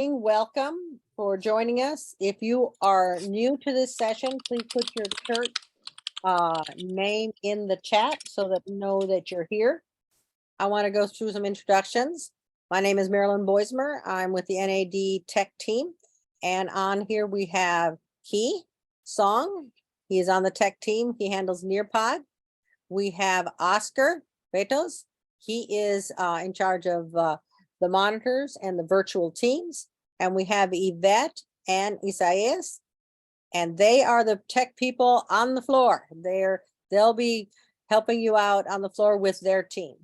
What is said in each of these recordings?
Welcome for joining us. If you are new to this session, please put your church name in the chat so that we know that you're here. I want to go through some introductions. My name is Marilyn Boismer. I'm with the NAD Tech team. And on here we have Key Song. He is on the tech team. He handles Nearpod. We have Oscar Betos. He is in charge of the monitors and the virtual teams. And we have Yvette and Isaias, and they are the tech people on the floor. They'll be helping you out on the floor with their team.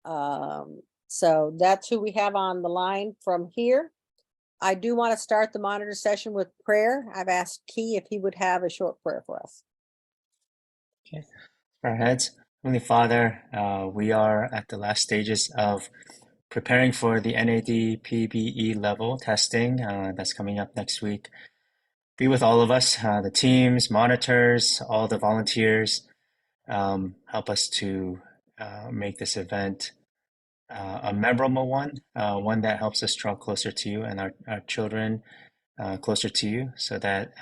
So that's who we have on the line from here. I do want to start the monitor session with prayer. I've asked Key if he would have a short prayer for us. Okay, our heads. Heavenly Father, we are at the last stages of preparing for the NAD PBE level testing that's coming up next week. Be with all of us, the teams, monitors, all the volunteers. Help us to make this event a memorable one, one that helps us draw closer to you and our children closer to you, so that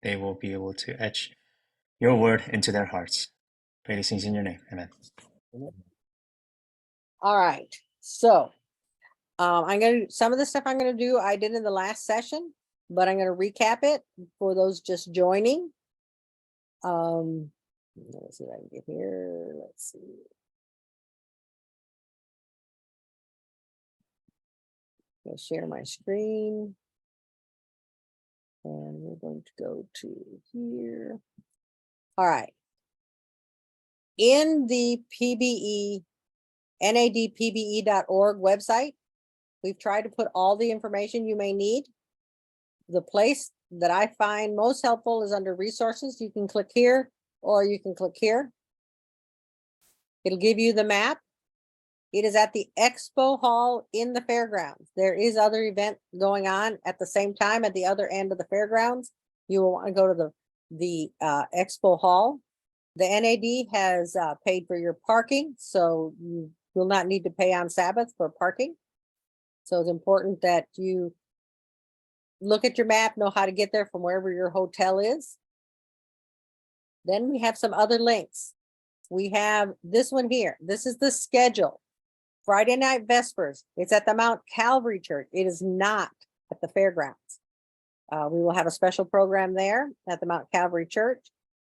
they will be able to etch your word into their hearts. Pray these things in your name. Amen. All right. So some of the stuff I'm going to do, I did in the last session, but I'm going to recap it for those just joining. Let's see if I can get here. Let's see. I'll share my screen. And we're going to go to here. All right. In the PBE, nadpbe.org website, we've tried to put all the information you may need. The place that I find most helpful is under resources. You can click here or you can click here. It'll give you the map. It is at the expo hall in the fairgrounds. There is other event going on at the same time at the other end of the fairgrounds. You will want to go to the expo hall. The NAD has paid for your parking, so you will not need to pay on Sabbath for parking. So it's important that you look at your map, know how to get there from wherever your hotel is. Then we have some other links. We have this one here. This is the schedule. Friday night Vespers. It's at the Mount Calvary Church. It is not at the fairgrounds. We will have a special program there at the Mount Calvary Church.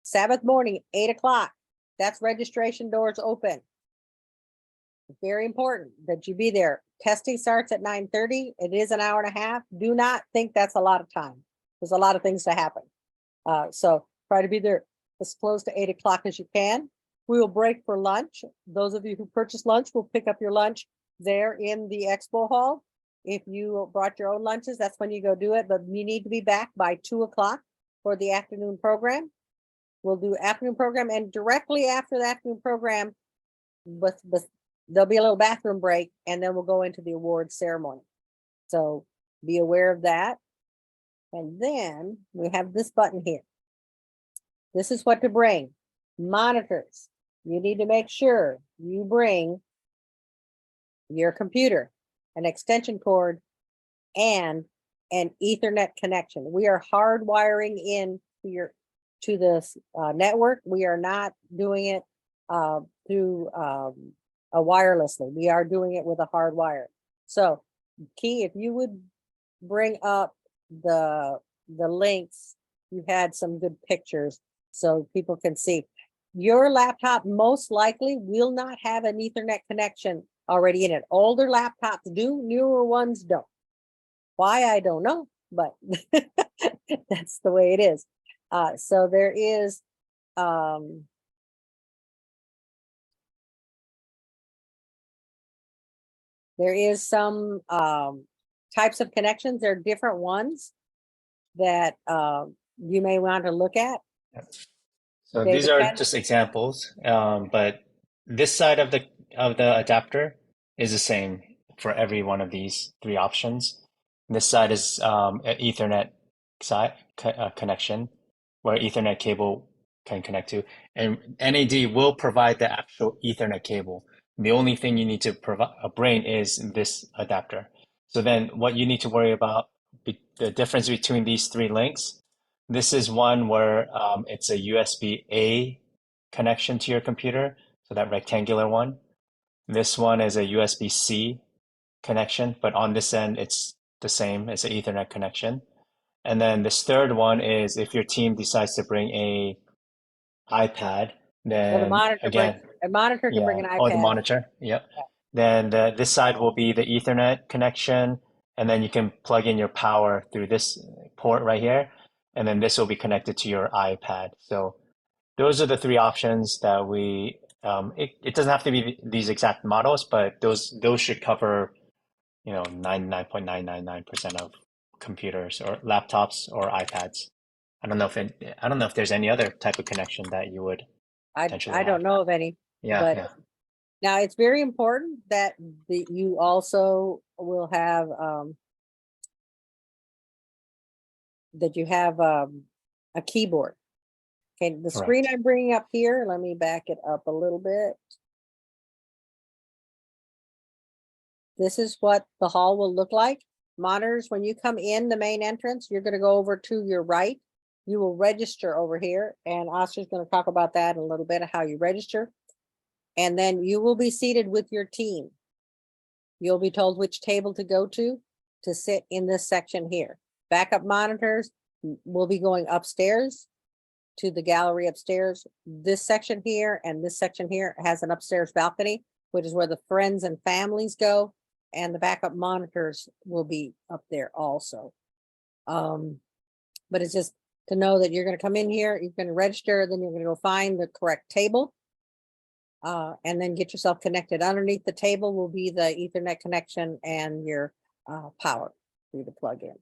Sabbath morning, 8 o'clock. That's registration doors open. Very important that you be there. Testing starts at 9:30. It is an hour and a half. Do not think that's a lot of time. There's a lot of things to happen. So try to be there as close to 8 o'clock as you can. We will break for lunch. Those of you who purchase lunch will pick up your lunch there in the expo hall. If you brought your own lunches, that's when you go do it. But you need to be back by 2 o'clock for the afternoon program. We'll do afternoon program, and directly after the afternoon program, but there'll be a little bathroom break, and then we'll go into the awards ceremony. So be aware of that. And then we have this button here. This is what to bring. Monitors. You need to make sure you bring your computer, an extension cord, and an Ethernet connection. We are hardwiring in to this network. We are not doing it through wirelessly. We are doing it with a hard wire. So Key, if you would bring up the links, you had some good pictures so people can see. Your laptop most likely will not have an Ethernet connection already in it. Older laptops do, newer ones don't. Why, I don't know, but that's the way it is. So there is some types of connections. There are different ones that you may want to look at. So these are just examples, but this side of the adapter is the same for every one of these three options. This side is an Ethernet side connection where Ethernet cable can connect to, and NAD will provide the actual Ethernet cable. The only thing you need to bring is this adapter. So then what you need to worry about, the difference between these three links, this is one where it's a USB-A connection to your computer, so that rectangular one. This one is a USB-C connection, but on this end, it's the same. It's an Ethernet connection. And then this third one is if your team decides to bring a iPad, Well, the then monitor again, a monitor can bring yeah, an oh, the iPad. monitor, yep. Then this side will be the Ethernet connection, and then you can plug in your power through this port right here, and then this will be connected to your iPad. So those are the three options that it doesn't have to be these exact models, but those should cover, 99.999% of computers or laptops or iPads. I don't know if there's any other type of connection that you would potentially I have. don't know of any, Yeah, but yeah. now it's very important that you also will have that you have a keyboard. Okay, the screen Correct. I'm bringing up here, let me back it up a little bit. This is what the hall will look like. Monitors, when you come in the main entrance, you're going to go over to your right. You will register over here, and Oscar's going to talk about that in a little bit of how you register. And then you will be seated with your team. You'll be told which table to go to sit in this section here. Backup monitors will be going upstairs to the gallery upstairs. This section here and this section here has an upstairs balcony, which is where the friends and families go. And the backup monitors will be up there also. But it's just to know that you're going to come in here, you're going to register, then you're going to go find the correct table. And then get yourself connected. Underneath the table will be the Ethernet connection and your power for you to plug in.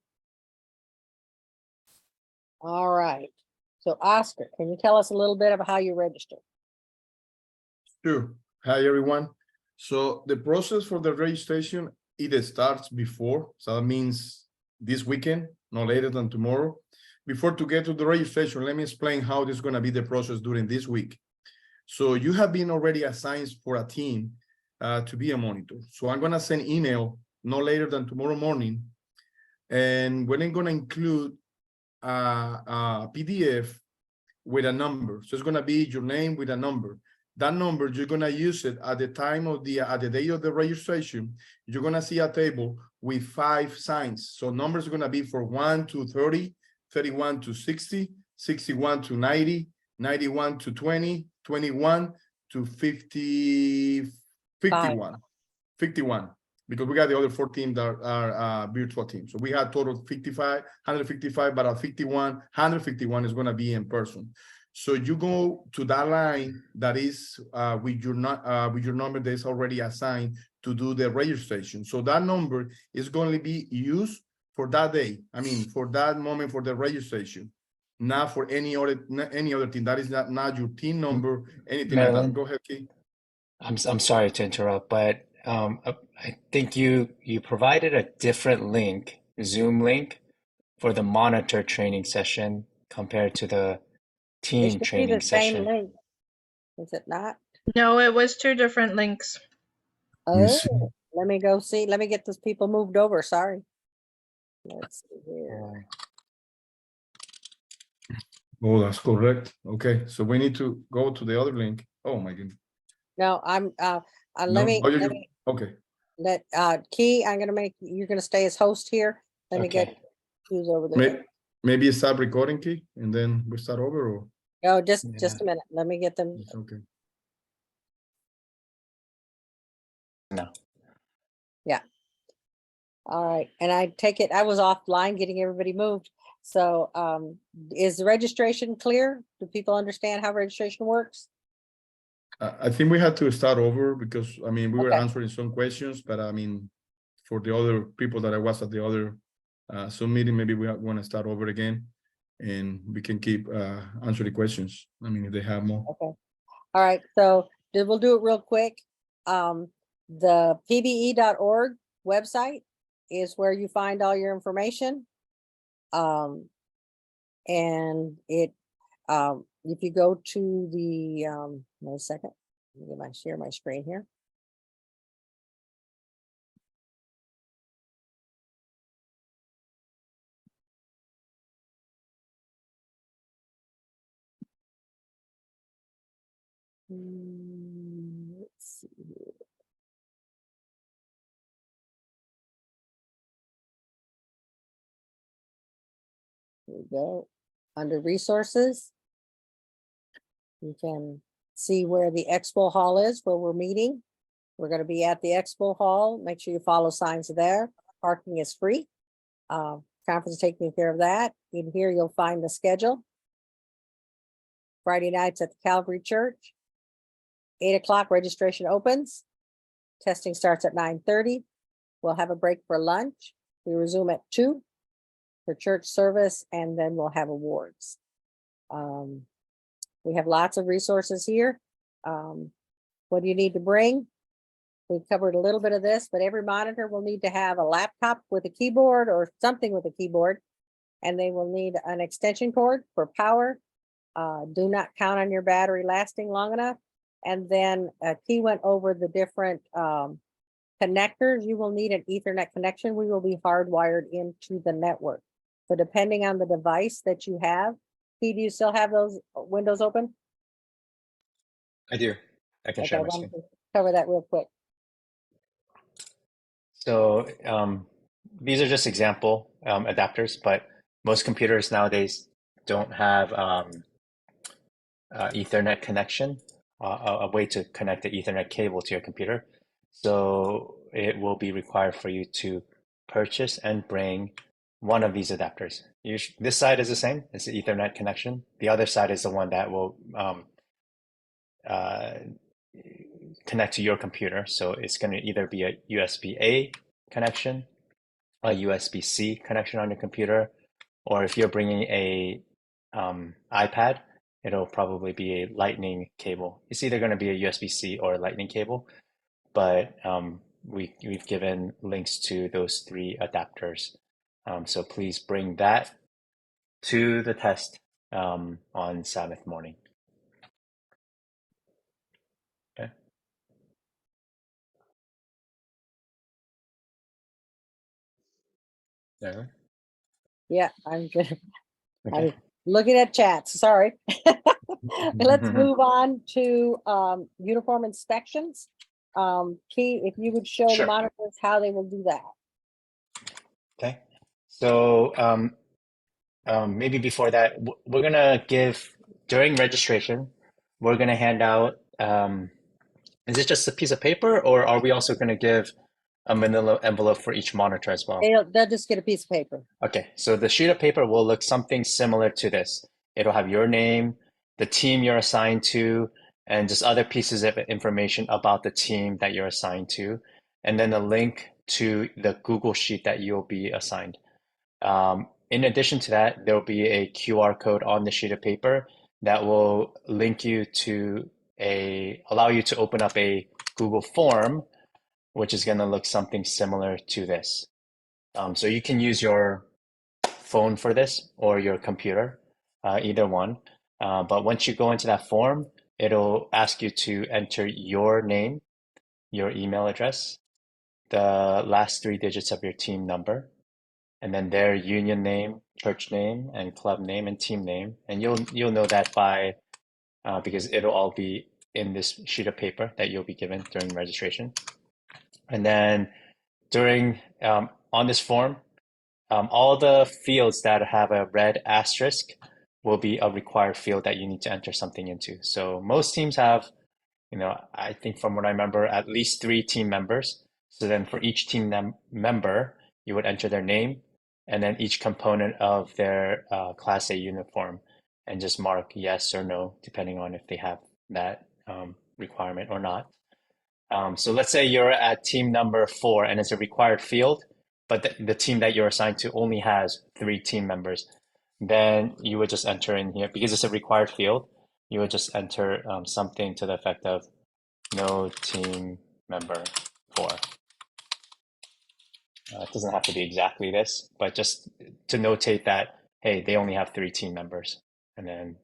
All right. So Oscar, can you tell us a little bit about how you register? Sure. Hi, everyone. So the process for the registration, it starts before. So that means this weekend, no later than tomorrow. Before to get to the registration, let me explain how this is going to be the process during this week. So you have been already assigned for a team to be a monitor. So I'm going to send email no later than tomorrow morning. And we're going to include a PDF with a number. So it's going to be your name with a number. That number, you're going to use it at the time of at the day of the registration. You're going to see a table with 5 signs. So numbers are going to be for 1 to 30, 31 to 60, 61 to 90, 91 to 20, 21 to 50, 51, 51, because we got the other 14 that are virtual teams. So we had total 55, 155, but at 51, 151 is going to be in person. So you go to that line that is with your number that is already assigned to do the registration. So that number is going to be used for that day. I mean, for that moment for the registration, not for any other team. That is not your team number, anything like that. Go ahead, Keith. I'm sorry to interrupt, but I think you provided a different link, Zoom link, for the monitor training session compared to the It team should be training the same session. link. Is it not? No, it was 2 different links. Oh, let me go see. Let me get those people moved over. Sorry. Let's see here. Oh, that's correct. Okay, so we need to go to the other link. Oh my goodness. No, I'm let No? me Oh, let me okay. let Key, I'm gonna make you're gonna stay as host here. Let me get Okay. who's over there. Maybe stop recording, Key, and then we start over, or Oh, just Yeah. a minute. Let me get them. it's okay. No. All right, and I take it I was offline getting everybody moved. So is the registration clear? Do people understand how registration works? I think we had to start over because I mean we were Okay. answering some questions, but I mean for the other people that I was at the other Zoom meeting, maybe we want to start over again, and we can keep answering questions. I mean, if they have more. Okay. All right, so we'll do it real quick. The pbe.org website is where you find all your information. And it if you go to the wait a second, let me get share my screen here. Let's see here. Here we go. Under resources, you can see where the expo hall is, where we're meeting. We're going to be at the expo hall. Make sure you follow signs there. Parking is free. Conference is taking care of that. In here, you'll find the schedule. Friday nights at the Calvary Church. 8 o'clock registration opens. Testing starts at 9:30. We'll have a break for lunch. We resume at 2 for church service, and then we'll have awards. We have lots of resources here. What do you need to bring? We covered a little bit of this, but every monitor will need to have a laptop with a keyboard or something with a keyboard, and they will need an extension cord for power. Do not count on your battery lasting long enough. And then Key went over the different connectors. You will need an Ethernet connection. We will be hardwired into the network. So depending on the device that you have, Key, do you still have those windows open? I do. I can Okay, share I my wanted screen. to cover that real quick. So these are just example adapters, but most computers nowadays don't have Ethernet connection, a way to connect the Ethernet cable to your computer. So it will be required for you to purchase and bring one of these adapters. This side is the same, it's the Ethernet connection. The other side is the one that will connect to your computer. So it's going to either be a USB-A connection, a USB-C connection on your computer, or if you're bringing a iPad, it'll probably be a lightning cable. It's either going to be a USB-C or a lightning cable, but we've given links to those 3 adapters. So please bring that to the test on Sabbath morning. Okay. Yeah. Yeah, I'm good. Okay. I'm looking at chats, sorry. Let's move on to uniform inspections. Key, if you would show the Sure. monitors how they will do that. Okay. So maybe before that, we're gonna give during registration, we're gonna hand out. Is it just a piece of paper, or are we also gonna give a manila envelope for each monitor as well? They'll just get a piece of paper. Okay, so the sheet of paper will look something similar to this. It'll have your name, the team you're assigned to, and just other pieces of information about the team that you're assigned to, and then a link to the Google Sheet that you'll be assigned. In addition to that, there'll be a QR code on the sheet of paper that will link you to allow you to open up a Google form, which is going to look something similar to this. So you can use your phone for this or your computer, either one. But once you go into that form, it'll ask you to enter your name, your email address, the last 3 digits of your team number, and then their union name, church name, and club name and team name. And you'll know that by because it'll all be in this sheet of paper that you'll be given during registration. And then during on this form, all the fields that have a red asterisk will be a required field that you need to enter something into. So most teams have, I think from what I remember, at least 3 team members. So then for each team member, you would enter their name and then each component of their Class A uniform and just mark yes or no, depending on if they have that requirement or not. So let's say you're at team number 4 and it's a required field, but the team that you're assigned to only has 3 team members. Then you would just enter in here, because it's a required field, you would just enter something to the effect of no team member 4. It doesn't have to be exactly this, but just to notate that, hey, they only have 3 team members. And then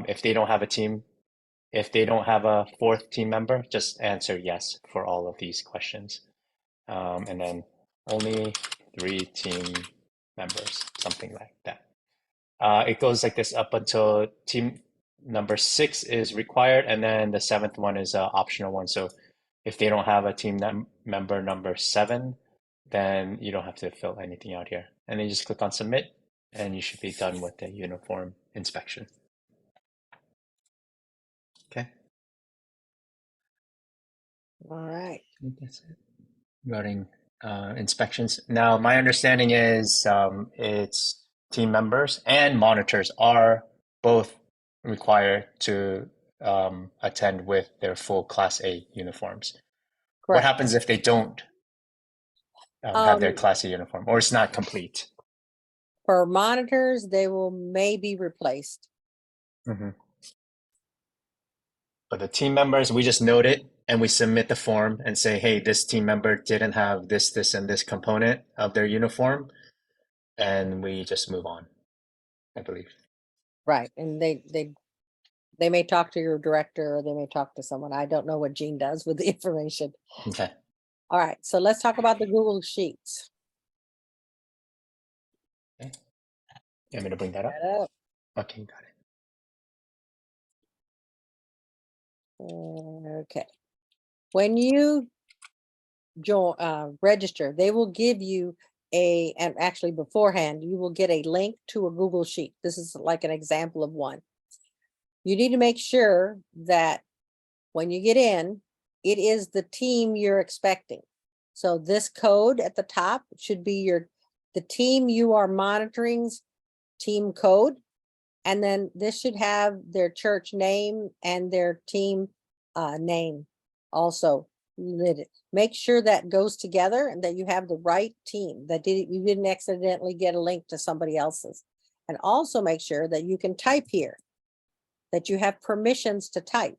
if they don't have a 4th team member, just answer yes for all of these questions. And then only 3 team members, something like that. It goes like this up until team number 6 is required, and then the 7th one is an optional one. So if they don't have a team member number 7, then you don't have to fill anything out here. And then you just click on submit, and you should be done with the uniform inspection. Okay. All right. I think that's it regarding inspections. Now, my understanding is it's team members and monitors are both required to attend with their full Class A uniforms. What Correct. happens if they don't have their Um, Class A uniform, or it's not complete? For monitors, they will may be replaced. But the team members, we just note it and we submit the form and say, hey, this team member didn't have this, this, and this component of their uniform, and we just move on, I believe. Right. And they may talk to your director or they may talk to someone. I don't know what Gene does with the information. Okay. All right. So let's talk about the Google Sheets. You want me to bring that up? That up. Okay, got it. Okay. When you register, they will give you and actually beforehand, you will get a link to a Google Sheet. This is like an example of one. You need to make sure that when you get in, it is the team you're expecting. So this code at the top should be the team you are monitoring's team code. And then this should have their church name and their team name also. Make sure that goes together and that you have the right team, that you didn't accidentally get a link to somebody else's. And also make sure that you can type here, that you have permissions to type.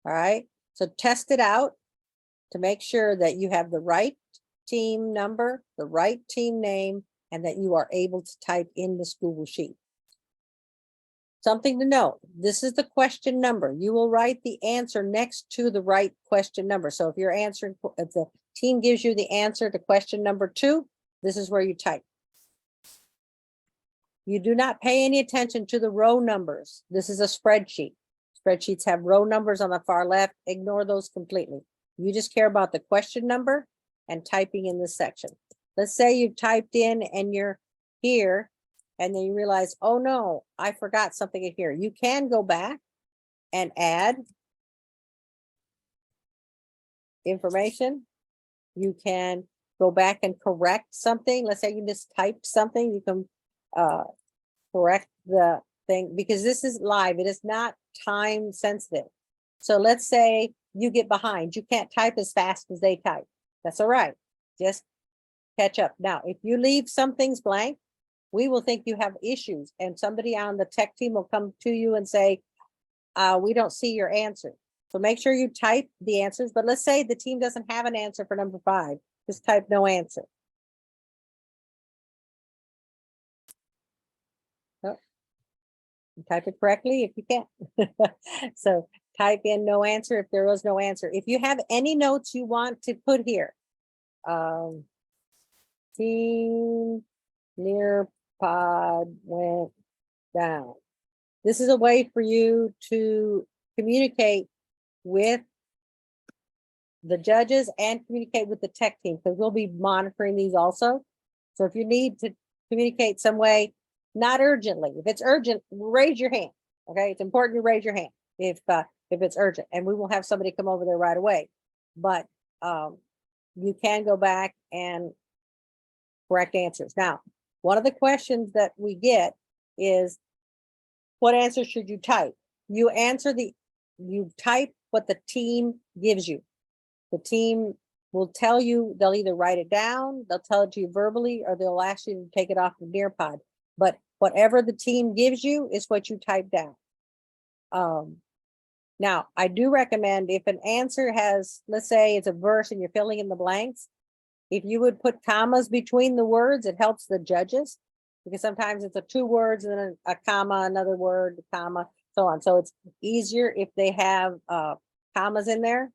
All right, so test it out to make sure that you have the right team number, the right team name, and that you are able to type in this Google Sheet. Something to note, this is the question number. You will write the answer next to the right question number. So if you're answering, if the team gives you the answer to question number 2, this is where you type. You do not pay any attention to the row numbers. This is a spreadsheet. Spreadsheets have row numbers on the far left. Ignore those completely. You just care about the question number and typing in this section. Let's say you've typed in and you're here, and then you realize, oh no, I forgot something in here. You can go back and add information. You can go back and correct something. Let's say you mistyped something. You can correct the thing, because this is live. It is not time sensitive. So let's say you get behind. You can't type as fast as they type. That's all right. Just catch up. Now, if you leave some things blank, we will think you have issues, and somebody on the tech team will come to you and say, we don't see your answer. So make sure you type the answers, but let's say the team doesn't have an answer for number 5, just type no answer. Oh, type it correctly if you can. So type in no answer if there was no answer. If you have any notes you want to put here, team near pod went down. This is a way for you to communicate with the judges and communicate with the tech team, because we'll be monitoring these also. So if you need to communicate some way, not urgently. If it's urgent, raise your hand. Okay, it's important to raise your hand if it's urgent, and we will have somebody come over there right away. But you can go back and correct answers. Now, one of the questions that we get is, what answer should you type? You type what the team gives you. The team will tell you, they'll either write it down, they'll tell it to you verbally, or they'll ask you to take it off the Nearpod. But whatever the team gives you is what you type down. Now, I do recommend, if an answer has, let's say it's a verse and you're filling in the blanks, if you would put commas between the words, it helps the judges, because sometimes it's 2 words and then a comma, another word, comma, so on. So it's easier if they have commas in there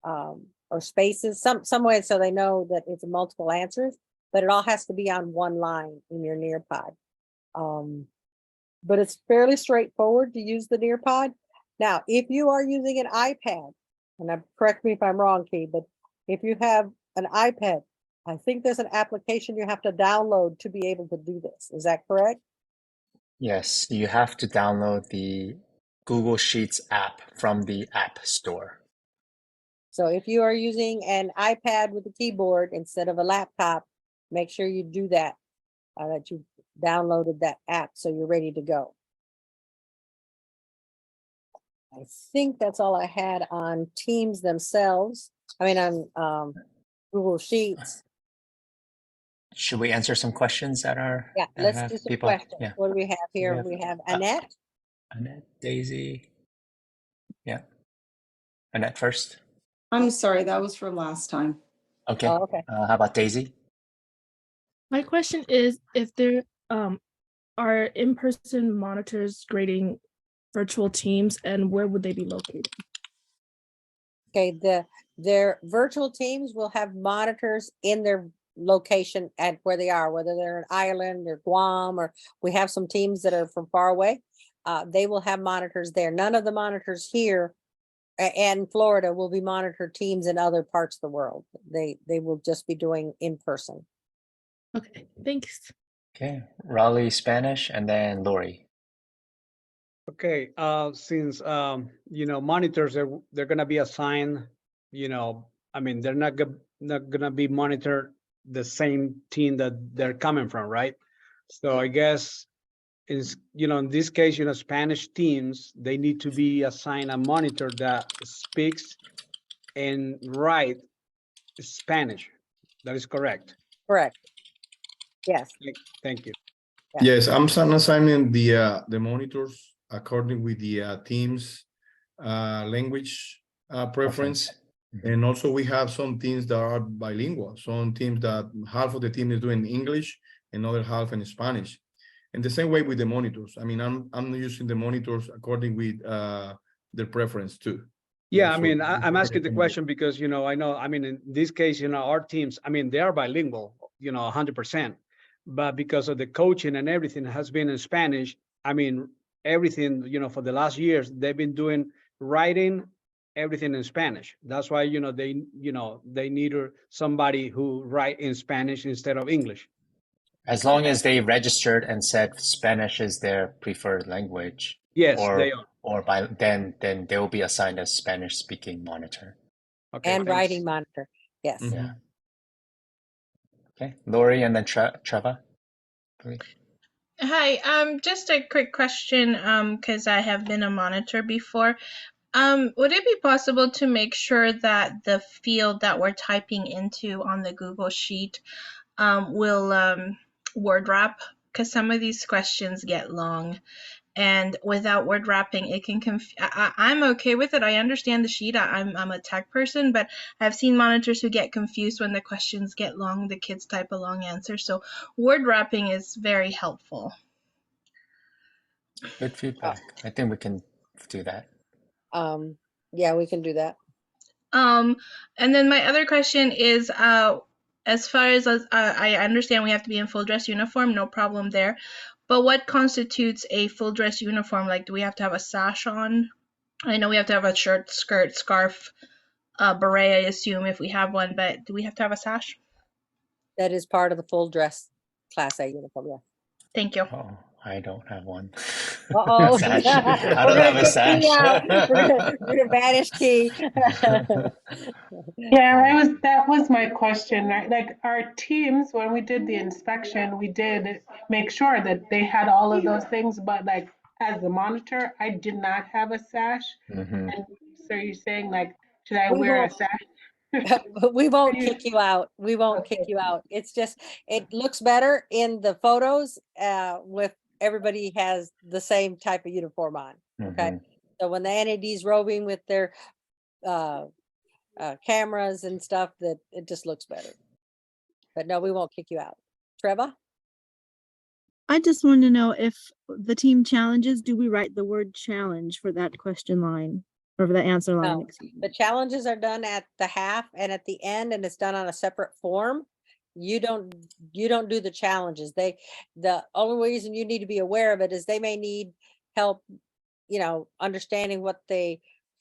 or spaces, some way, so they know that it's multiple answers, but it all has to be on one line in your Nearpod. but it's fairly straightforward to use the Nearpod. Now, if you are using an iPad, and correct me if I'm wrong, Key, but if you have an iPad, I think there's an application you have to download to be able to do this. Is that correct? Yes, you have to download the Google Sheets app from the App Store. So if you are using an iPad with a keyboard instead of a laptop, make sure you do that, that you downloaded that app so you're ready to go. I think that's all I had on Teams themselves. I mean, on Google Sheets. Should we answer some questions that are Yeah, that let's have do some people? questions. Yeah, What do we have here? have, We have Annette. Annette, Daisy. Yeah, Annette first. I'm sorry, that was for last time. Okay. Oh, okay. How about Daisy? My question is if there are in-person monitors grading virtual teams, and where would they be located? Okay, their virtual teams will have monitors in their location at where they are, whether they're in Ireland or Guam, or we have some teams that are from far away. They will have monitors there. None of the monitors here and Florida will be monitored teams in other parts of the world. They will just be doing in person. Okay, thanks. Okay, Raleigh Spanish, and then Lori. Okay, since monitors they're gonna be assigned, I mean they're not gonna be monitored the same team that they're coming from, right? So I guess in this case, Spanish teams, they need to be assigned a monitor that speaks and write Spanish. That is correct. Correct. Yes. Thank you. Yeah. Yes, I'm assigning the monitors according with the team's language preference. Mhm. And also we have some teams that are bilingual, some teams that half of the team is doing English, another half in Spanish. And the same way with the monitors. I mean, I'm using the monitors according with their preference too. Yeah, I so mean, I'm we asking the can- question because, I mean, in this case, our teams, I mean, they are bilingual, 100%. But because of the coaching and everything has been in Spanish, I mean, everything, for the last years, they've been doing writing everything in Spanish. That's why, they need somebody who write in Spanish instead of English. As long as they registered and said Spanish is their preferred language, Yes, they are. or by then they will be assigned a Spanish speaking monitor. Okay, And thanks. writing monitor. Yes. Mhm. Yeah. Okay, Lori, and then Treva, please. Hi, just a quick question, because I have been a monitor before. Would it be possible to make sure that the field that we're typing into on the Google Sheet will word wrap? Because some of these questions get long, and without word wrapping, it can I'm okay with it. I understand the sheet. I'm a tech person, but I've seen monitors who get confused when the questions get long. The kids type a long answer, so word wrapping is very helpful. Good feedback. I think we can do that. Yeah, we can do that. And then my other question is, as far as I understand, we have to be in full dress uniform, no problem there. But what constitutes a full dress uniform? Like, do we have to have a sash on? I know we have to have a shirt, skirt, scarf, beret, I assume, if we have one, but do we have to have a sash? That is part of the full dress Class A uniform, yeah. Thank you. Oh, I don't have one. Uh-oh. Sash. I We're don't have gonna a kick sash. Key out. We're gonna banish Key. Yeah, that was my question. Right? Like our teams, when we did the inspection, we did make sure that they had all of those things, but like as the monitor, I did not have a sash. Mhm. And so you're saying like, should I We wear a won't- sash? We won't kick you out. We won't kick Okay. you out. It's just, it looks better in the photos with everybody has the same type of uniform on. Okay. Mhm. So when the NAD's roving with their cameras and stuff, that it just looks better. But no, we won't kick you out. Trevor? I just want to know if the team challenges, do we write the word challenge for that question line or for the answer line? No. Excuse me. The challenges are done at the half and at the end, and it's done on a separate form. You don't do the challenges. The only reason you need to be aware of it is they may need help, understanding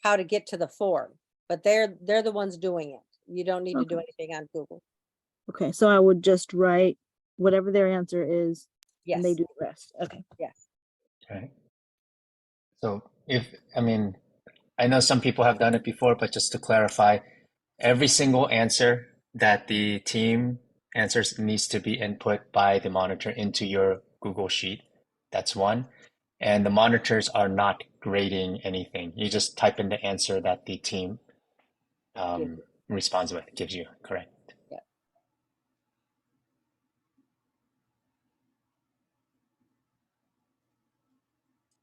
how to get to the form, but they're the ones doing it. You don't need to do Okay. anything on Google. Okay, so I would just write whatever their answer is and they Yes, do the rest. Okay. yes. Right. So I know some people have done it before, but just to clarify, every single answer that the team answers needs to be input by the monitor into your Google Sheet. That's one. And the monitors are not grading anything. You just type in the answer that the team responds with, gives you, correct? Yeah.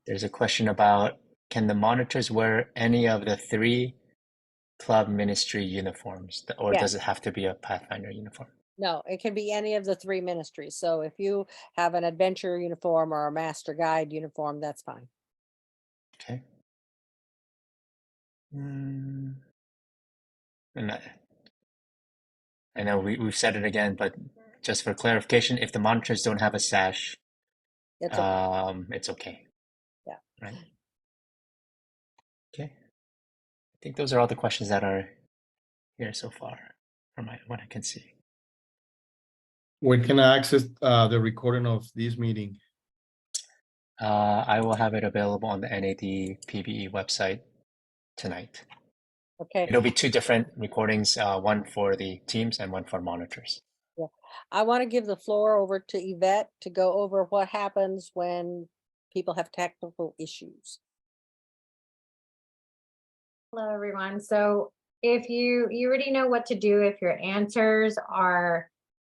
There's a question about, can the monitors wear any of the 3 club ministry uniforms, or does Yes. it have to be a Pathfinder uniform? No, it can be any of the 3 ministries. So if you have an adventure uniform or a master guide uniform, that's fine. Okay. And I know we've said it again, but just for clarification, if the monitors don't have a sash, It's okay. it's okay. Yeah. Right. Okay. I think those are all the questions that are here so far from what I can see. When can I access the recording of this meeting? I will have it available on the NAD PBE website tonight. Okay. It'll be 2 different recordings, one for the teams and one for monitors. Yeah. I want to give the floor over to Yvette to go over what happens when people have technical issues. Hello, everyone. So if you already know what to do if your answers are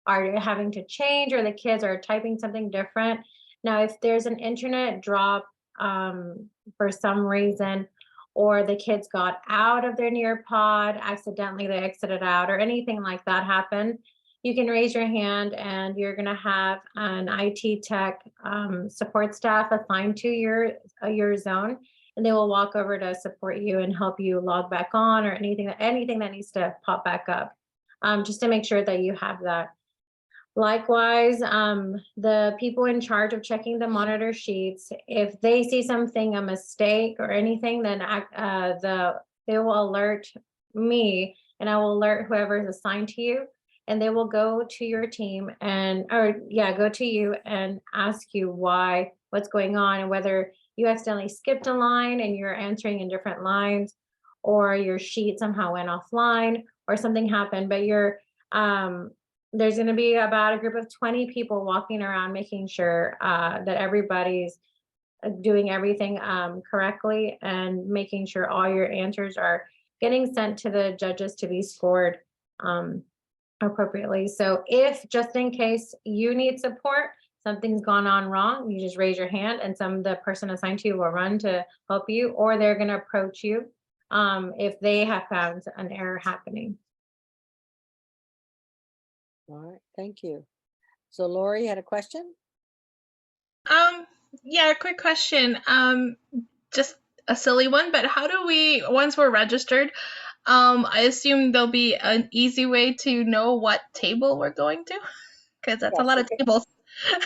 having to change or the kids are typing something different. Now, if there's an internet drop for some reason, or the kids got out of their Nearpod, accidentally they exited out, or anything like that happened, you can raise your hand and you're going to have an IT tech support staff assigned to your zone, and they will walk over to support you and help you log back on or anything that needs to pop back up, just to make sure that you have that. Likewise, the people in charge of checking the monitor sheets, if they see something, a mistake or anything, then they will alert me and I will alert whoever is assigned to you, and they will go to your team go to you and ask you what's going on, and whether you accidentally skipped a line and you're answering in different lines, or your sheet somehow went offline or something happened, but there's going to be about a group of 20 people walking around making sure that everybody's doing everything correctly and making sure all your answers are getting sent to the judges to be scored appropriately. So if just in case you need support, something's gone on wrong, you just raise your hand and the person assigned to you will run to help you, or they're going to approach you if they have found an error happening. All right, thank you. So Lori, you had a question? Yeah, quick question. Just a silly one, but how do we, once we're registered, I assume there'll be an easy way to know what table we're going to, because that's a lot of tables.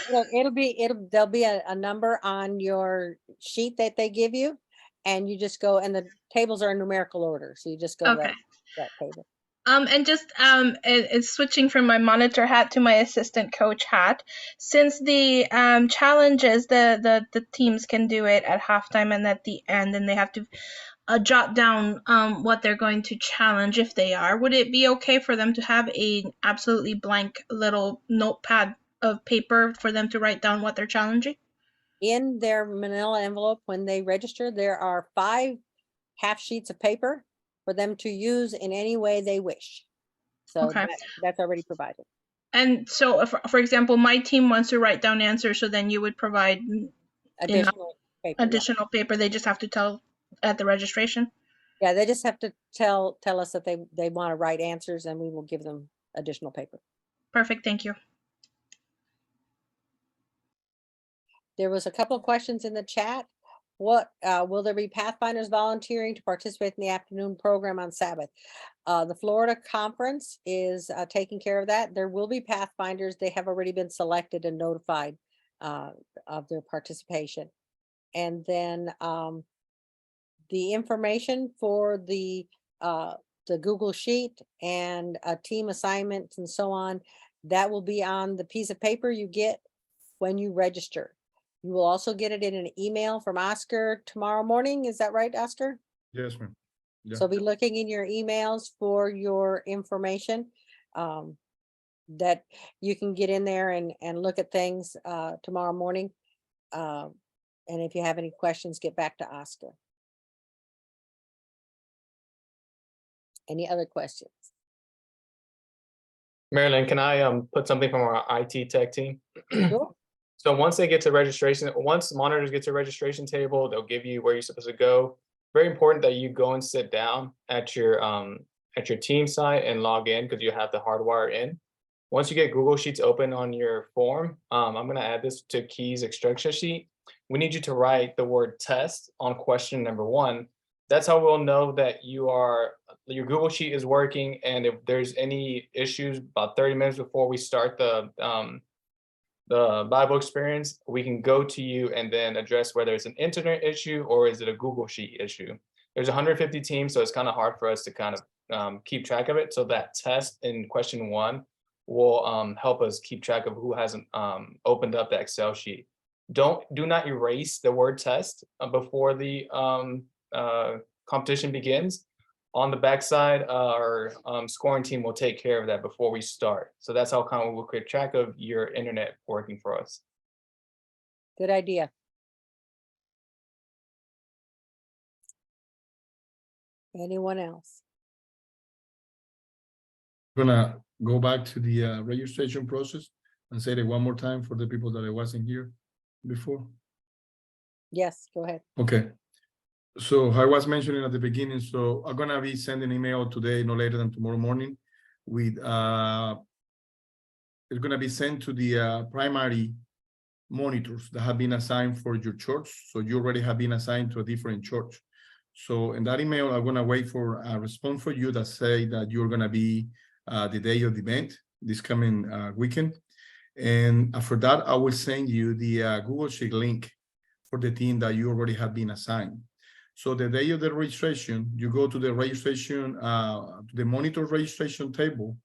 There'll be a number on your sheet that they give you, and you just go, and the tables are in numerical order, so you just go to that table. And just it's switching from my monitor hat to my assistant coach hat. Since the challenges, the teams can do it at halftime and at the end, and they have to jot down what they're going to challenge if they are. Would it be okay for them to have a absolutely blank little notepad of paper for them to write down what they're challenging? In their manila envelope, when they register, there are 5 half sheets of paper for them to use in any way they wish. So Okay. that's already provided. And so, for example, my team wants to write down answers, so then you would provide Additional paper. additional paper. They just have to tell at the registration. Yeah, they just have to tell us that they want to write answers, and we will give them additional paper. Perfect. Thank you. There was a couple of questions in the chat. What, will there be Pathfinders volunteering to participate in the afternoon program on Sabbath? The Florida Conference is taking care of that. There will be Pathfinders. They have already been selected and notified of their participation. And then the information for the Google Sheet and team assignments and so on, that will be on the piece of paper you get when you register. You will also get it in an email from Oscar tomorrow morning. Is that right, Oscar? Yes, ma'am. Yeah. So be looking in your emails for your information that you can get in there and look at things tomorrow morning. And if you have any questions, get back to Oscar. Any other questions? Marilyn, can I put something from our IT tech team? Sure. So once they get to registration, once monitors get to registration table, they'll give you where you're supposed to go. Very important that you go and sit down at your team site and log in because you have the hardwire in. Once you get Google Sheets open on your form, I'm going to add this to Key's instruction sheet. We need you to write the word test on question number 1. That's how we'll know that your Google Sheet is working. And if there's any issues about 30 minutes before we start the Bible experience, we can go to you and then address whether it's an internet issue or is it a Google Sheet issue. There's 150 teams, so it's kind of hard for us to kind of keep track of it. So that test in question 1 will help us keep track of who hasn't opened up the Excel sheet. Do not erase the word test before the competition begins. On the backside, our scoring team will take care of that before we start. So that's how kind of we'll keep track of your internet working for us. Good idea. Anyone else? Gonna go back to the registration process and say it one more time for the people that I wasn't here before. Yes, go ahead. Okay. So I was mentioning at the beginning, so I'm gonna be sending email today, no later than tomorrow morning, with it's gonna be sent to the primary monitors that have been assigned for your church. So you already have been assigned to a different church. So in that email, I'm gonna wait for a response for you that say that you're gonna be the day of the event this coming weekend. And after that, I will send you the Google Sheet link for the team that you already have been assigned. So the day of the registration, you go to the registration, to the monitor registration table,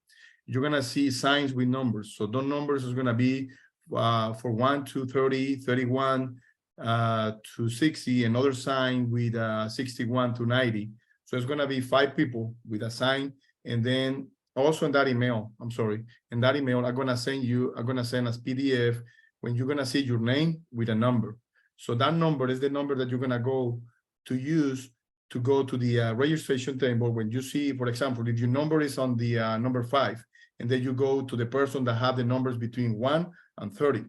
you're gonna see signs with numbers. So those numbers is gonna be for 1 to 30, 31 to 60, another sign with 61 to 90. So it's gonna be 5 people with a sign. And then also in that email, I'm sorry, in that email, I'm gonna send as PDF when you're gonna see your name with a number. So that number is the number that you're gonna go to use to go to the registration table. When you see, for example, if your number is on the number 5, and then you go to the person that have the numbers between 1 and 30.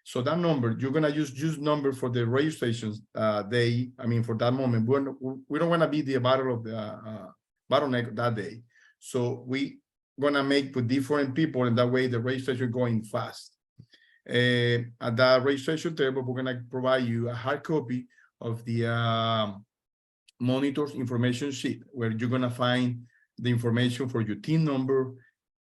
So that number, you're gonna use number for the registration day. I mean, for that moment, we don't wanna be the battle of the bottleneck that day. So we gonna make with different people, and that way the registration going fast. At the registration table, we're gonna provide you a hard copy of the monitors information sheet, where you're gonna find the information for your team number,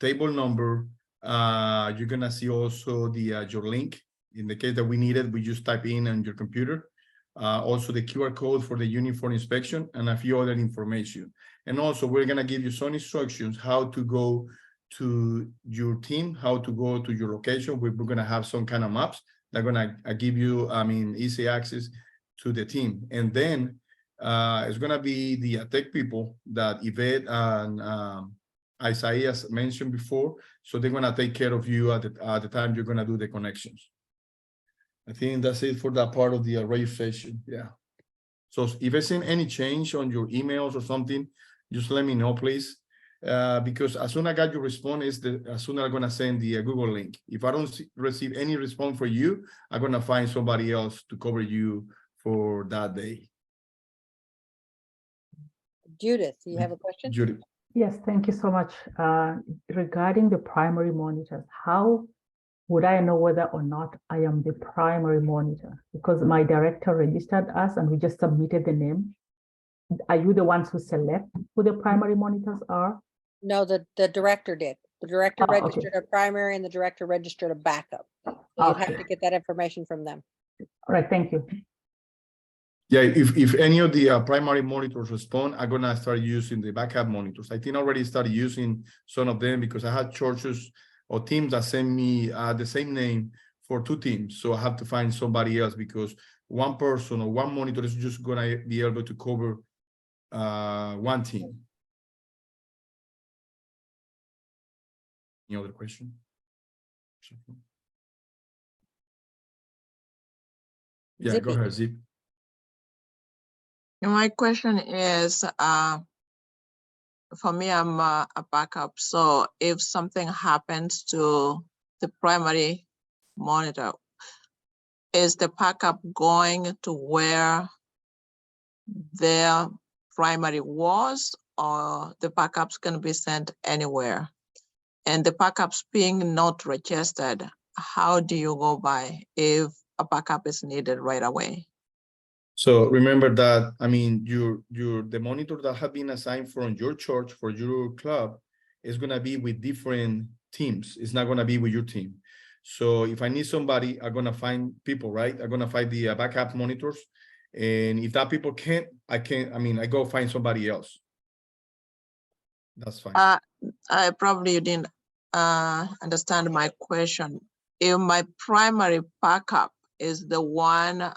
table number. You're gonna see also the your link. In the case that we need it, we just type in on your computer. Also the QR code for the uniform inspection and a few other information. And also we're gonna give you some instructions how to go to your team, how to go to your location. We're gonna have some kind of maps that are gonna give you, easy access to the team. And then it's gonna be the tech people that Yvette and Isaiah mentioned before. So they're gonna take care of you at the time you're gonna do the connections. I think that's it for that part of the registration. Yeah. So if there's any change on your emails or something, just let me know, please. Because as soon as I got your response, as soon as I'm gonna send the Google link. If I don't receive any response for you, I'm gonna find somebody else to cover you for that day. Judith, you have a question? Judy. Yes, thank you so much. Regarding the primary monitors, how would I know whether or not I am the primary monitor? Because my director registered us and we just submitted the name. Are you the ones who select who the primary monitors are? No, the director did. The director Oh, okay. registered a primary and the director registered a backup. So you'd have Okay. to get that information from them. All right, thank you. Yeah, if any of the primary monitors respond, I'm gonna start using the backup monitors. I think I already started using some of them because I had churches or teams that send me the same name for 2 teams. So I have to find somebody else because one person or one monitor is just gonna be able to cover one team. Any other question? Yeah, go Zippy. ahead, Zip. My question is, for me, I'm a backup. So if something happens to the primary monitor, is the backup going to where their primary was, or the backup's going to be sent anywhere? And the backups being not registered, how do you go by if a backup is needed right away? So remember that, I mean, the monitor that have been assigned from your church, for your club, is gonna be with different teams. It's not gonna be with your team. So if I need somebody, I'm gonna find people, right? I'm gonna find the backup monitors. And if that people can't, I go find somebody else. That's fine. I probably you didn't understand my question. If my primary backup is the one,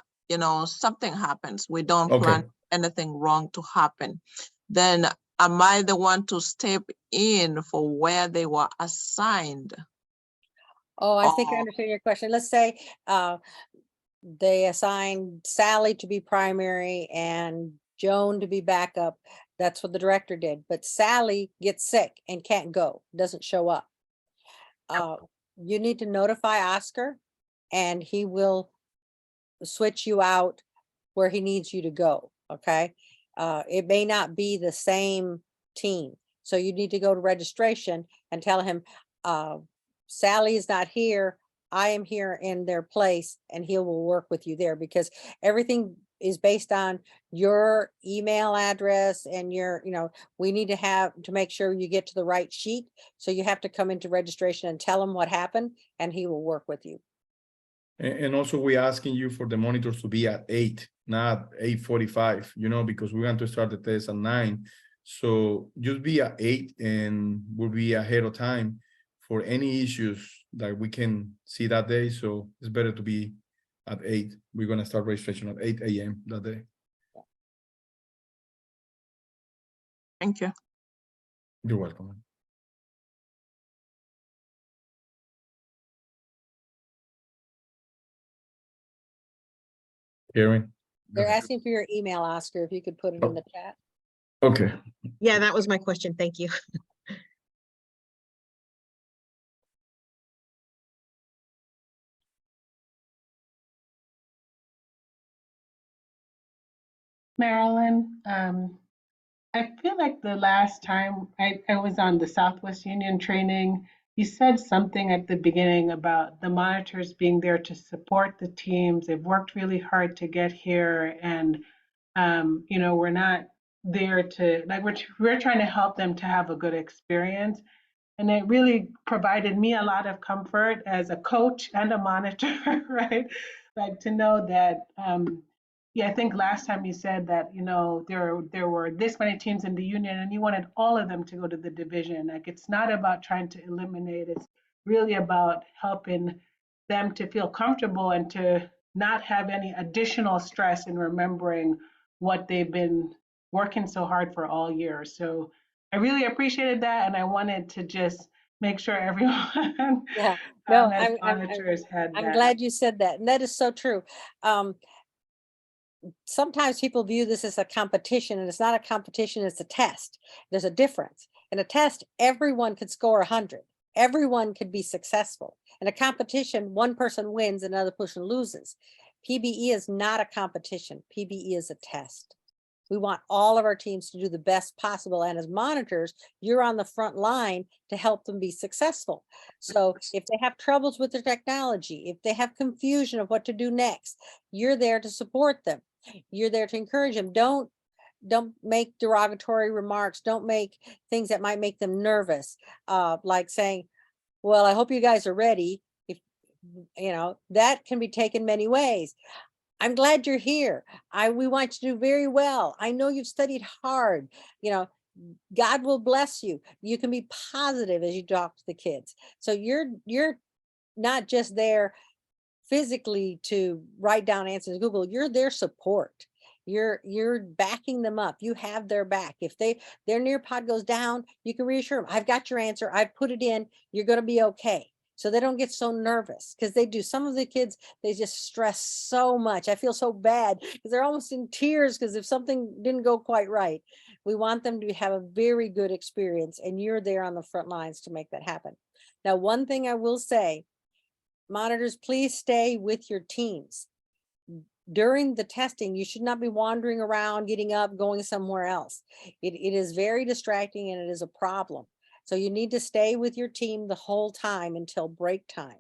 something happens, we don't Okay. plan anything wrong to happen, then am I the one to step in for where they were assigned? Oh, I think I Or- understand your question. Let's say they assigned Sally to be primary and Joan to be backup. That's what the director did. But Sally gets sick and can't go, doesn't show up. You need to notify Oscar and he will switch you out where he needs you to go, okay? It may not be the same team. So you need to go to registration and tell him, Sally is not here. I am here in their place, and he will work with you there because everything is based on your email address and your, we need to make sure you get to the right sheet. So you have to come into registration and tell him what happened, and he will work with you. And also we're asking you for the monitors to be at 8, not 8:45, because we want to start the test at 9. So just be at 8 and we'll be ahead of time for any issues that we can see that day. So it's better to be at 8. We're going to start registration at 8 a.m. that day. Thank you. You're welcome. Karen? They're asking for your email, Oscar, if you could put it in the chat. Okay. Yeah, that was my question. Thank you. Marilyn, I feel like the last time I was on the Southwest Union training, you said something at the beginning about the monitors being there to support the teams. They've worked really hard to get here, and we're not there to we're trying to help them to have a good experience. And it really provided me a lot of comfort as a coach and a monitor, right? Like to know that, I think last time you said that, there were this many teams in the union and you wanted all of them to go to the division. Like it's not about trying to eliminate, it's really about helping them to feel comfortable and to not have any additional stress in remembering what they've been working so hard for all year. So I really appreciated that, and I wanted to just make sure everyone Yeah, no, as monitors had I'm that. glad you said that. And that is so true. Sometimes people view this as a competition, and it's not a competition, it's a test. There's a difference. In a test, everyone could score 100. Everyone could be successful. In a competition, one person wins, another person loses. PBE is not a competition. PBE is a test. We want all of our teams to do the best possible. And as monitors, you're on the front line to help them be successful. So if they have troubles with their technology, if they have confusion of what to do next, you're there to support them. You're there to encourage them. Don't make derogatory remarks. Don't make things that might make them nervous. Like saying, well, I hope you guys are ready. If you know, that can be taken many ways. I'm glad you're here. We want you to do very well. I know you've studied hard. You know, God will bless you. You can be positive as you talk to the kids. So you're not just there physically to write down answers in Google. You're their support. You're backing them up. You have their back. If their Nearpod goes down, you can reassure them, I've got your answer. I've put it in. You're going to be okay. So they don't get so nervous, because they do. Some of the kids, they just stress so much. I feel so bad because they're almost in tears because if something didn't go quite right. We want them to have a very good experience, and you're there on the front lines to make that happen. Now, one thing I will say, monitors, please stay with your teams. During the testing, you should not be wandering around, getting up, going somewhere else. It is very distracting, and it is a problem. So you need to stay with your team the whole time until break time.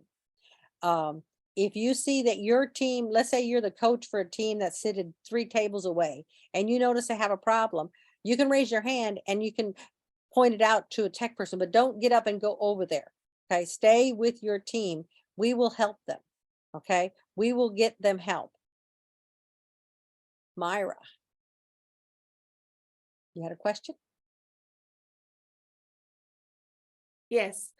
If you see that your team, let's say you're the coach for a team that's seated 3 tables away, and you notice they have a problem, you can raise your hand and you can point it out to a tech person, but don't get up and go over there. Okay, stay with your team. We will help them. Okay, we will get them help. Myra, you had a question? Yes.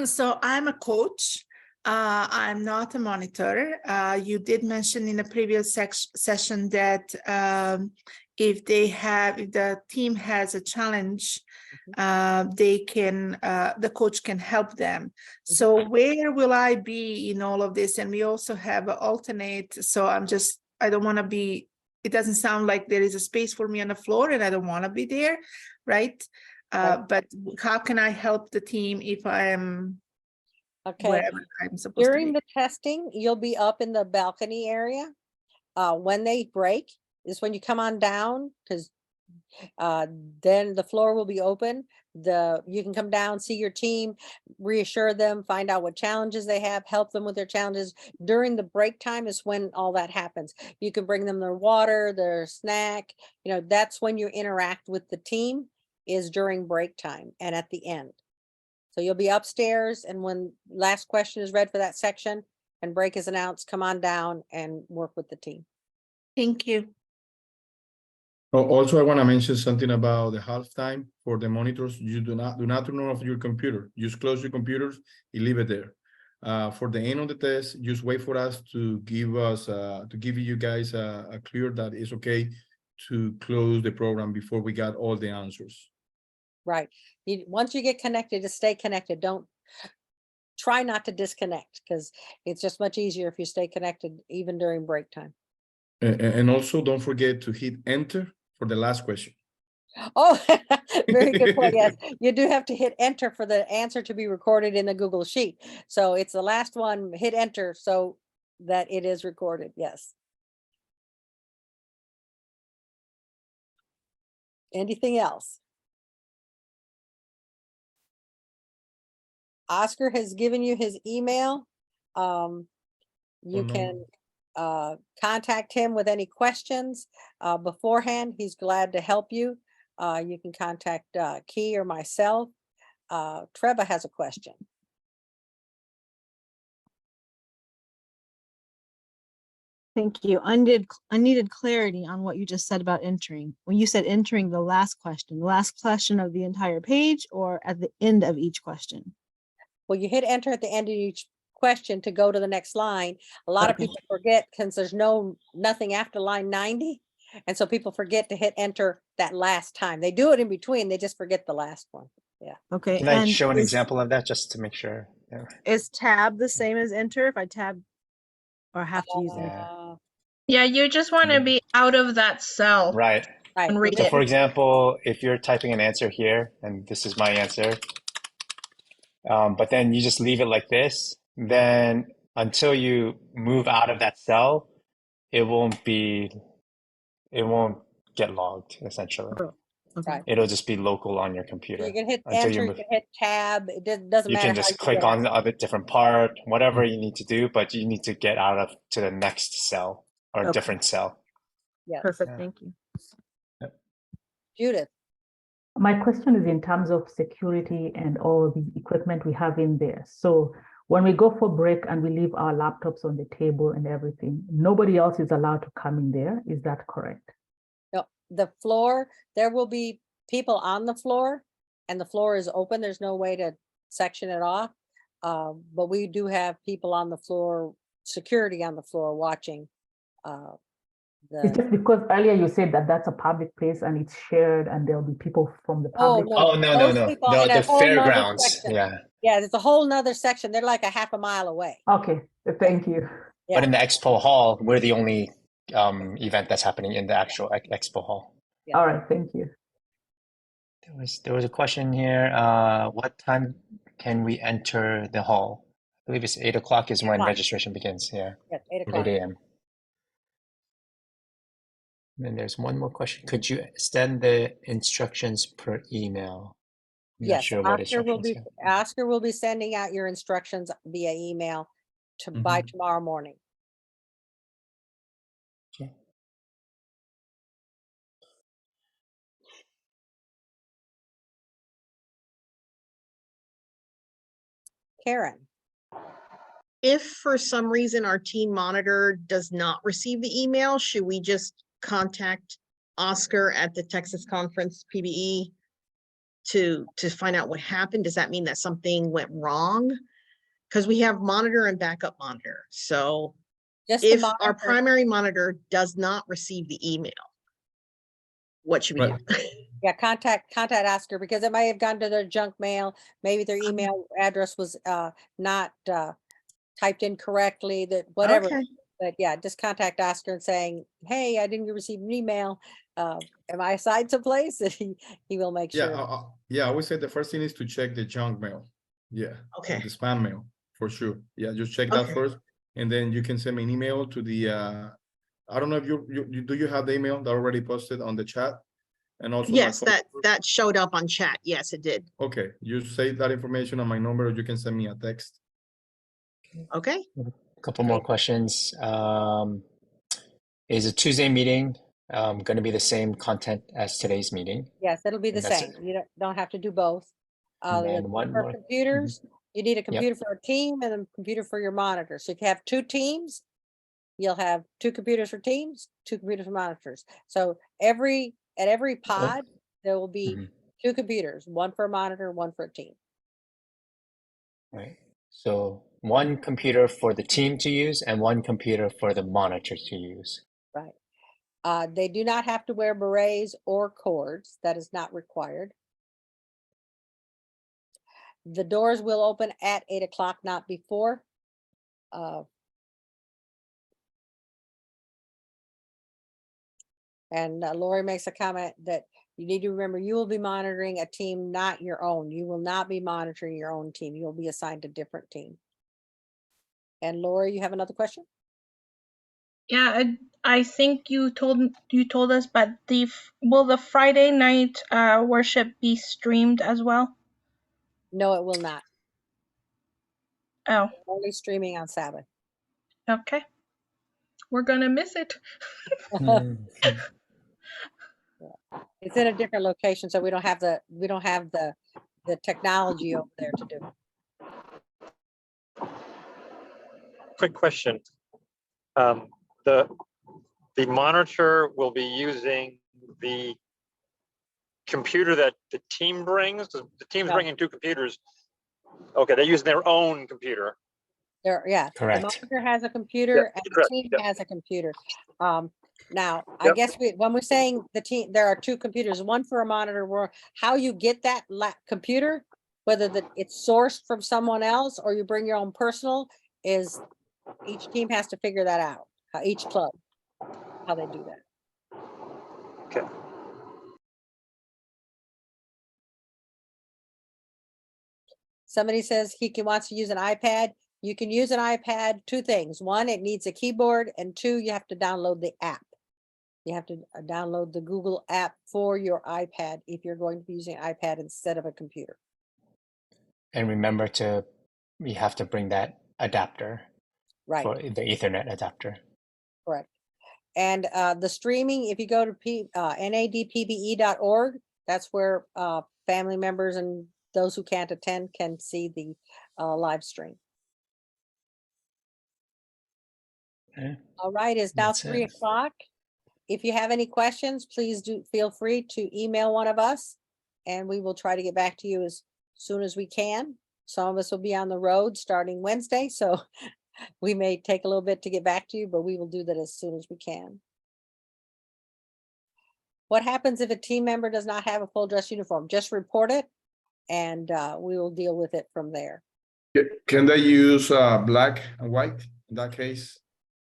So I'm a coach. I'm not a monitor. You did mention in the previous session that if the team has a challenge, the coach can help them. So where will I be in all of this? And we also have an alternate. So I don't want to be, it doesn't sound like there is a space for me on the floor, and I don't want to be there, right? But how can I help the team if I am wherever I'm supposed to be? During the testing, you'll be up in the balcony area. When they break is when you come on down, because then the floor will be open. You can come down, see your team, reassure them, find out what challenges they have, help them with their challenges. During the break time is when all that happens. You can bring them their water, their snack. You know, that's when you interact with the team, is during break time and at the end. So you'll be upstairs, and when last question is read for that section and break is announced, come on down and work with the team. Thank you. Also, I want to mention something about the halftime for the monitors. You do not turn off your computer. Just close your computers and leave it there. For the end of the test, just wait for us to give you guys a clear that it's okay to close the program before we got all the answers. Right. Once you get connected, to stay connected. Don't try not to disconnect, because it's just much easier if you stay connected even during break time. And also don't forget to hit enter for the last question. Oh, very good point. Yes, you do have to hit enter for the answer to be recorded in the Google Sheet. So it's the last one, hit enter so that it is recorded. Yes. Anything else? Oscar has given you his email. You can contact him with any questions beforehand. He's glad to help you. You can contact Key or myself. Treva has a question. Thank you. I needed clarity on what you just said about entering. When you said entering the last question of the entire page, or at the end of each question? Well, you hit enter at the end of each question to go to the next line. A lot of people forget, because there's nothing after line 90. And so people forget to hit enter that last time. They do it in between. They just forget the last one. Yeah. Okay. Can I show an example of that just to make sure? Yeah. Is tab the same as enter if I tab or have to use enter? Yeah, you just want to be out of that cell. Right. And read So it. for example, if you're typing an answer here, and this is my answer, but then you just leave it like this, then until you move out of that cell, it won't get logged essentially. Right. It'll just be local on your So computer. you can hit until enter, you move. can hit tab. It doesn't You matter can how just you click get on out. a different part, whatever you need to do, but you need to get out of to the next cell or a Okay. different cell. Yes. Perfect, Yeah. thank you. Judith, My question is in terms of security and all the equipment we have in there. So when we go for break and we leave our laptops on the table and everything, nobody else is allowed to come in there. Is that correct? no, the floor, there will be people on the floor and the floor is open. There's no way to section it off. But we do have people on the floor, security on the floor watching. It's The, just because earlier you said that that's a public place and it's shared and there'll be people from the oh, public. no, Oh no those people no in the a whole nother fairgrounds. section. Yeah, Yeah, there's a whole nother section. They're like a half a mile away. Okay, thank you. Yeah. but in the expo hall, we're the only event that's happening in the actual expo hall. Yeah. All right, thank you. There was a question here. What time can we enter the hall? I believe it's 8 o'clock is 8 when o'clock. registration begins. Yeah, Yes, 8 8 o'clock. a.m. And there's one more question. Could you extend the instructions per email? I'm not Yes, sure what Oscar will instructions. be, Oscar will be sending out your instructions via email by tomorrow morning. Okay. Karen, If for some reason our team monitor does not receive the email, should we just contact Oscar at the Texas Conference PBE to find out what happened? Does that mean that something went wrong? Because we have monitor and backup monitor. So just the if our monitor, primary monitor does not receive the email, what should we Right. do? yeah, contact Oscar because it may have gone to their junk mail. Maybe their email address was not typed in correctly, that whatever. Okay. But yeah, just contact Oscar and saying, hey, I didn't receive an email. Am I assigned someplace? He will make Yeah, sure. yeah, I would say the first thing is to check the junk mail. Yeah. Okay. Or the spam mail for sure. Yeah, just check that Okay. first, and then you can send me an email to the. I don't know if you do you have the email that already posted on the chat, and also Yes, my phone that showed up on chat. Yes, it did. Okay, you save that information on my number, or you can send me a text. Okay. A couple more questions. Is a Tuesday meeting going to be the same content as today's meeting? Yes, it'll be the And that's same. You don't have to do both. And then one For more. computers, you need a Yep. computer for a team and a computer for your monitor. So if you have 2 teams, you'll have 2 computers for teams, 2 computers for monitors. So at every pod, there will be Mhm. 2 computers, 1 for a monitor, 1 for a team. Right. So one computer for the team to use and one computer for the monitor to use. Right. They do not have to wear berets or cords. That is not required. The doors will open at 8 o'clock, not before. And Lori makes a comment that you need to remember you will be monitoring a team, not your own. You will not be monitoring your own team. You'll be assigned a different team. And Lori, you have another question? Yeah, I think you told us, but will the Friday night worship be streamed as well? No, it will not. Oh, Only streaming on Sabbath. okay. We're gonna miss it. It's in a different location, so we don't have the technology over there to do it. Quick question. The monitor will be using the computer that the team brings. The team's No. bringing 2 computers. Okay, they're using their own computer. Yeah. Correct. The monitor has a computer and the correct, team yep. has a computer. Now, I Yep. guess when we're saying the team, there are 2 computers, one for a monitor, how you get that computer, whether it's sourced from someone else or you bring your own personal, is each team has to figure that out, each club, how they do that. Okay. Somebody says wants to use an iPad. You can use an iPad, 2 things. 1, it needs a keyboard, and 2, you have to download the app. You have to download the Google app for your iPad if you're going to be using iPad instead of a computer. And remember you have to bring that adapter Right. for the Ethernet adapter. Correct. And the streaming, if you go to nadpbe.org, that's where family members and those who can't attend can see the live stream. Okay. All right, it's now That's 3 it. o'clock. If you have any questions, please do feel free to email one of us and we will try to get back to you as soon as we can. Some of us will be on the road starting Wednesday, so we may take a little bit to get back to you, but we will do that as soon as we can. What happens if a team member does not have a full dress uniform? Just report it and we will deal with it from there. Can they use black and white in that case?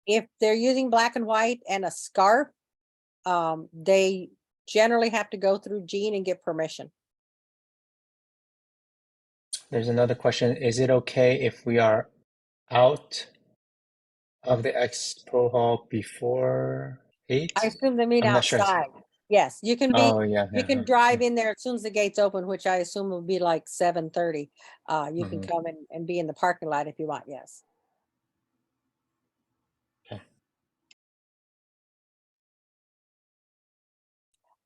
If they're using black and white and a scarf, they generally have to go through Jean and get permission. There's another question. Is it okay if we are out of the expo hall before 8? I assume they meet I'm not sure. outside. Yes, you can be, Oh, yeah. you can drive in there as soon as the gates open, which I assume will be like 7:30. You can come and be in the parking lot if you want, yes. Okay.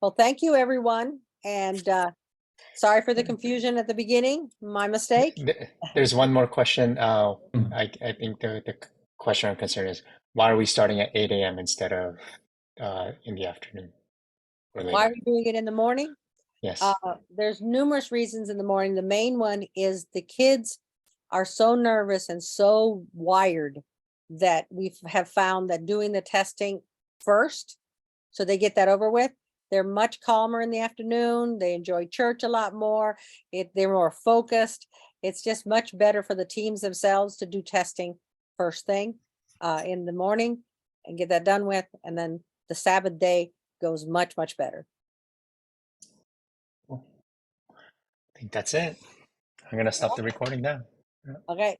Well, thank you, everyone. And sorry for the confusion at the beginning, my mistake. There's one more question. I think the question or concern is, why are we starting at 8 a.m. instead of in the afternoon or Why are later? we doing it in the morning? Yes. There's numerous reasons in the morning. The main one is the kids are so nervous and so wired that we have found that doing the testing first, so they get that over with, they're much calmer in the afternoon. They enjoy church a lot more. They're more focused. It's just much better for the teams themselves to do testing first thing in the morning and get that done with. And then the Sabbath day goes much, much better. I think that's it. I'm going to stop the recording now. Okay.